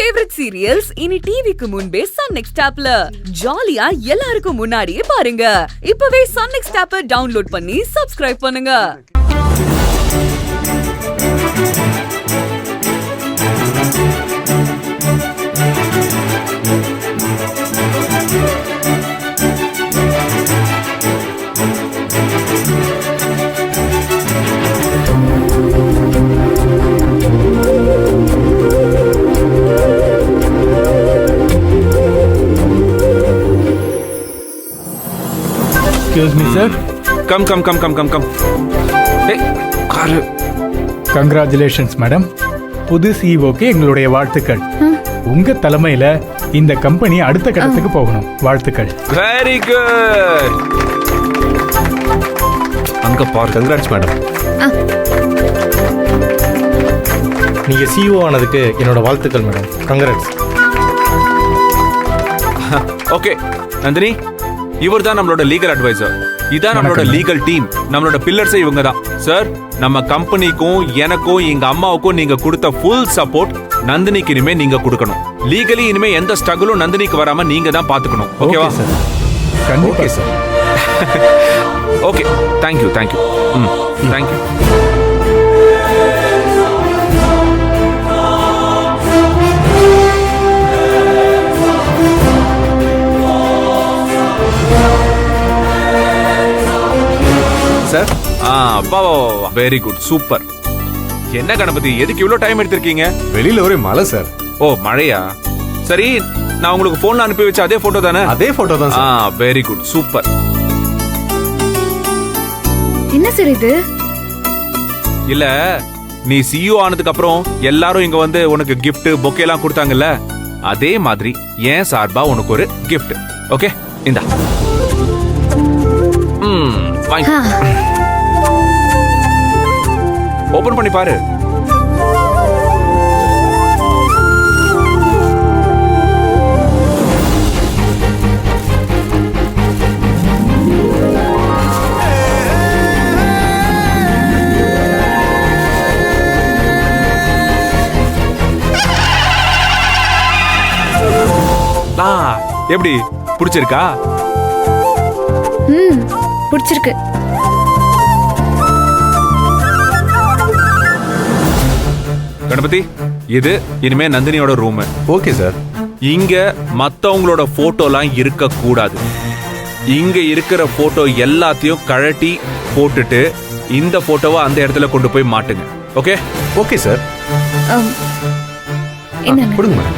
Favourite serials இனி டிவிக்கு முன்பே சன் நெக்ஸ்ட் ஆப்ல ஜாலியா எல்லாருக்கும் முன்னாடியே பாருங்க. இப்பவே சன் நெக்ஸ்ட் ஆப்பை டவுன்லோட் பண்ணி சப்ஸ்கிரைப் பண்ணுங்க. Excuse me, sir. Come. Hey, car. Congratulations, madam. புது சிஇஓக்கு எங்களுடைய வாழ்த்துக்கள். உங்க தலைமையில இந்த கம்பெனி அடுத்த கட்டத்துக்கு போகணும். வாழ்த்துக்கள். Very good. அங்க பார். Congrats madam. நீங்க சிஇஓ ஆனதுக்கு என்னோட வாழ்த்துக்கள் மேடம். கங்க்ராட்ஸ். ஓகே நந்தினி, இவர் தான் நம்மளோட லீகல் அட்வைசர். இதான் நம்மளோட லீகல் டீம். நம்மளோட பில்லர்ஸே இவங்க தான். சார், நம்ம கம்பெனிக்கும் எனக்கும் எங்க அம்மாவுக்கும் நீங்க கொடுத்த ஃபுல் சப்போர்ட் நந்தினிக்கு இனிமே நீங்க கொடுக்கணும். லீகலி இனிமே எந்த ஸ்ட்ரகிளும் நந்தினிக்கு வராம நீங்க தான் பாத்துக்கணும். ஓகேவா sir? Okay sir. Okay, thank you. Thank you. Sir, very good, super. என்ன கணபதி, எதுக்கு இவ்வளவு டைம் எடுத்திருக்கீங்க? வெளியில ஒரே மழை சார். ஓ, மழையா? சரி, நான் உங்களுக்கு போன்ல அனுப்பி வச்ச அதே போட்டோ தானே? அதே போட்டோ தான் சார். Very good, super. என்ன சார் இது? இல்ல, நீ சிஇஓ ஆனதுக்கு அப்புறம் எல்லாரும் இங்க வந்து உனக்கு கிஃப்ட் பொக்கே எல்லாம் கொடுத்தாங்கல்ல, அதே மாதிரி ஏன் சார்பா உனக்கு ஒரு கிஃப்ட். ஓகே, இந்தா. ஓபன் பண்ணி பாரு. எப்படி பிடிச்சிருக்கா? பிடிச்சிருக்கு. கணபதி, இது இனிமே நந்தினியோட ரூம். Okay sir. இங்க மத்தவங்களோட போட்டோலாம் இருக்க கூடாது. இங்க இருக்கிற போட்டோ எல்லாத்தையும் கழட்டி போட்டுட்டு இந்த போட்டோவை அந்த இடத்துல கொண்டு போய் மாட்டுங்க. ஓகே? Okay sir. என்னங்க? கொடுங்க மேடம்.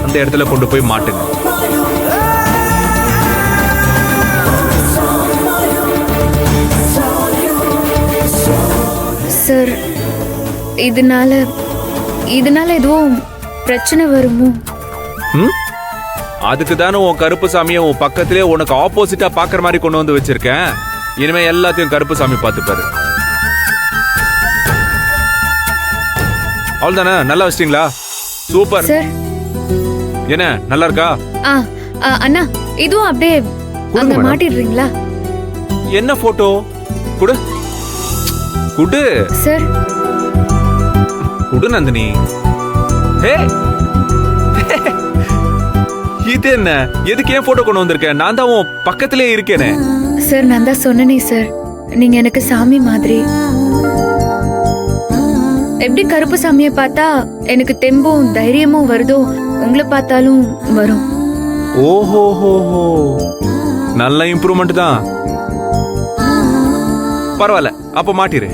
அந்த இடத்துல கொண்டு போய் மாட்டுங்க. சார், இதனால எதுவும் பிரச்சனை வருமோ? அதுக்கு தானே உன் கருப்பு சாமியை உன் பக்கத்திலே உனக்கு ஆப்போசிட்டா பாக்குற மாதிரி கொண்டு வந்து வச்சிருக்கேன். இனிமே எல்லாத்தையும் கருப்பு சாமி பார்த்துப்பாரு. அவ்வளவுதானே? நல்லா வச்சிட்டீங்களா? சூப்பர். சார், என்ன நல்லா இருக்கா? அண்ணா, இதுவும் அப்படியே அங்க மாட்டிடுறீங்களா? என்ன போட்டோ? குடு குடு சார். குடு நந்தினி. ஹே, இது என்ன? எதுக்கு ஏன் போட்டோ கொண்டு வந்திருக்க? நான் தான் உன் பக்கத்திலே இருக்கேனே. சார், நான் தான் சொன்னேனே சார், நீங்க எனக்கு சாமி மாதிரி. எப்படி கருப்பு சாமியை பார்த்தா எனக்கு தெம்பும் தைரியமும் வருதோ, உங்களை பார்த்தாலும் வரும். ஓஹோ, நல்ல இம்ப்ரூவ்மெண்ட் தான். பரவாயில்ல, அப்ப மாட்டிரு.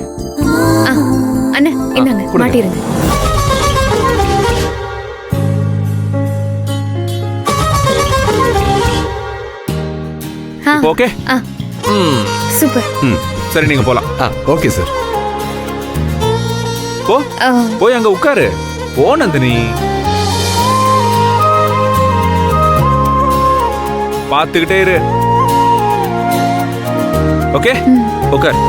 அண்ணா, இந்தாங்க, மாட்டிருங்க. Okay, super. சரி, நீங்க போலாம். Okay sir. போய் அங்க உட்காரு. போ நந்தினி. பாத்துக்கிட்டே இரு. ஓகே, உட்கார்.